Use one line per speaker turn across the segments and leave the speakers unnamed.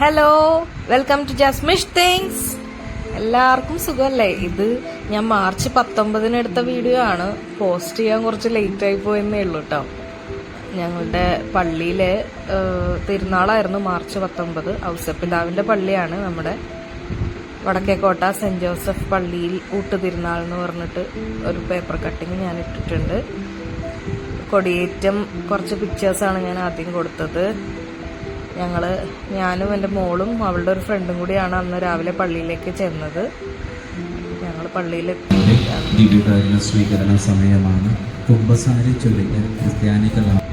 Hello, welcome to Jasmish things. എല്ലാവർക്കും സുഖമല്ലേ? ഇത് ഞാൻ മാർച്ച് 19 എടുത്ത വീഡിയോ ആണ്. പോസ്റ്റ് ചെയ്യാൻ കുറച്ച് ലേറ്റ് ആയി പോയെന്നേ ഉള്ളൂ കേട്ടോ. ഞങ്ങളുടെ പള്ളിയിലെ തിരുനാളായിരുന്നു മാർച്ച് 19. ഔസപിതാവിന്റെ പള്ളിയാണ് നമ്മുടെ വടക്കേക്കോട്ട സെന്റ് ജോസഫ് പള്ളിയിൽ ഊട്ടുതിരുനാൾ എന്ന് പറഞ്ഞിട്ട് ഒരു പേപ്പർ കട്ടിങ് ഞാൻ ഇട്ടിട്ടുണ്ട്. കൊടിയേറ്റം കുറച്ച് പിക്ചേഴ്സാണ് ഞാൻ ആദ്യം കൊടുത്തത്. ഞാനും എൻ്റെ മോളും അവളുടെ ഒരു ഫ്രണ്ടും കൂടിയാണ് അന്ന് രാവിലെ പള്ളിയിലേക്ക് ചെന്നത്. ഞങ്ങൾ പള്ളിയിലെത്തി.
ദിവ്യകാരുണ്യ സ്വീകരണ സമയമാണ്. കുമ്പസാരി ചൊല്ലിക്കാൻ ക്രിസ്ത്യാനികളാണ്.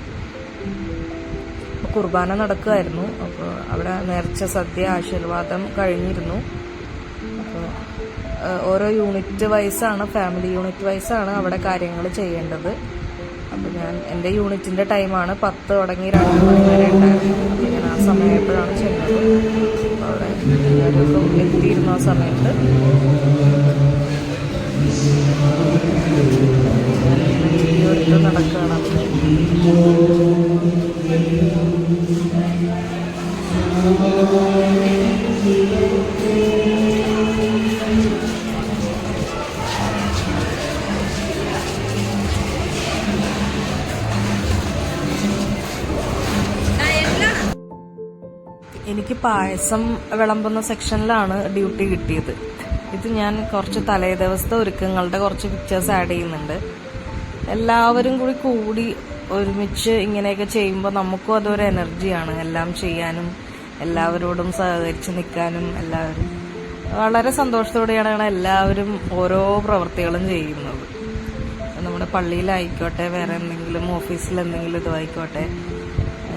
കുർബാന നടക്കുമായിരുന്നു. അപ്പോൾ അവിടെ നേർച്ച സദ്യ ആശീർവാദം കഴിഞ്ഞിരുന്നു. അപ്പോൾ ഓരോ യൂണിറ്റ് വൈസാണ്, ഫാമിലി യൂണിറ്റ് വൈസാണ് അവിടെ കാര്യങ്ങൾ ചെയ്യേണ്ടത്. അപ്പോൾ ഞാൻ എൻ്റെ യൂണിറ്റിൻ്റെ ടൈമാണ് 10 തുടങ്ങി 2 മണി വരെ ഉണ്ടായിരുന്നു. ഞാൻ ആ സമയപ്പോഴാണ് ചെന്നത്. അവിടെ എല്ലാവരും എത്തിയിരുന്നു. ആ സമയത്ത് വീഡിയോ എടുത്ത് നടക്കുകയാണ്. എനിക്ക് പായസം വിളമ്പുന്ന സെക്ഷനിലാണ് ഡ്യൂട്ടി കിട്ടിയത്. ഇത് ഞാൻ കുറച്ച് തലേ ദിവസത്തെ ഒരുക്കങ്ങളുടെ കുറച്ച് പിക്ചേഴ്സ് ആഡ് ചെയ്യുന്നുണ്ട്. എല്ലാവരും കൂടി ഒരുമിച്ച് ഇങ്ങനെയൊക്കെ ചെയ്യുമ്പോൾ നമുക്കും അതൊരു എനർജിയാണ്. എല്ലാം ചെയ്യാനും എല്ലാവരോടും സഹകരിച്ച് നിൽക്കാനും എല്ലാവരും വളരെ സന്തോഷത്തോടെയാണ് എല്ലാവരും ഓരോ പ്രവൃത്തികളും ചെയ്യുന്നത്. നമ്മുടെ പള്ളിയിലായിക്കോട്ടെ, വേറെ എന്തെങ്കിലും ഓഫീസിൽ എന്തെങ്കിലും ഇതുമായിക്കോട്ടെ,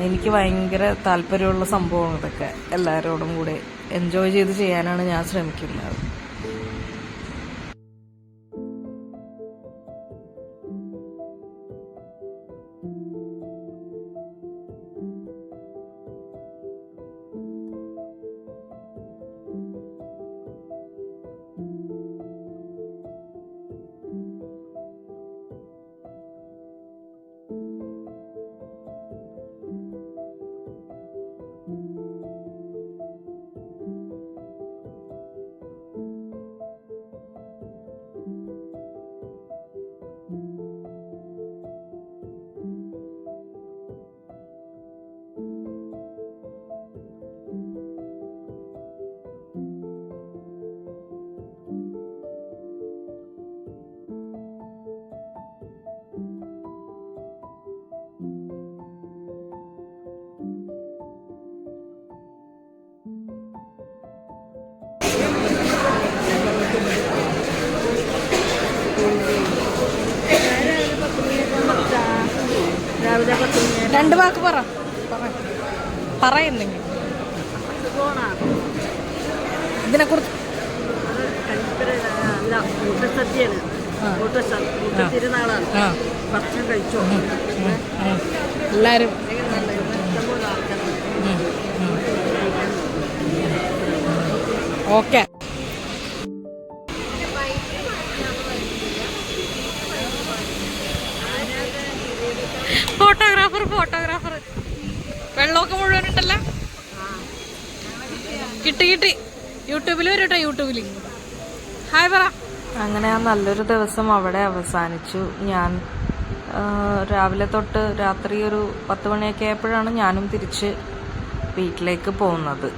എനിക്ക് ഭയങ്കര താല്പര്യമുള്ള സംഭവം ഇതൊക്കെ. എല്ലാവരോടും കൂടെ എൻജോയ് ചെയ്ത് ചെയ്യാനാണ് ഞാൻ ശ്രമിക്കുന്നത്. രണ്ട് വാക്ക് പറയുന്നെങ്കിൽ ഇതിനെ കുറിച്ച്.
തിരുനാളാണ്. ഭക്ഷണം കഴിച്ചോ?
എല്ലാവരും ഓക്കെ. ഫോട്ടോഗ്രാഫർ വെള്ളമൊക്കെ മുഴുവനുണ്ടല്ലോ. കിട്ടി യൂട്യൂബിൽ വരും കേട്ടോ. യൂട്യൂബിൽ ഹായ് പറ. അങ്ങനെ ആ നല്ലൊരു ദിവസം അവിടെ അവസാനിച്ചു. ഞാൻ രാവിലെ തൊട്ട് രാത്രി ഒരു 10 മണിയൊക്കെ ആയപ്പോഴാണ് ഞാനും തിരിച്ച് വീട്ടിലേക്ക് പോകുന്നത്.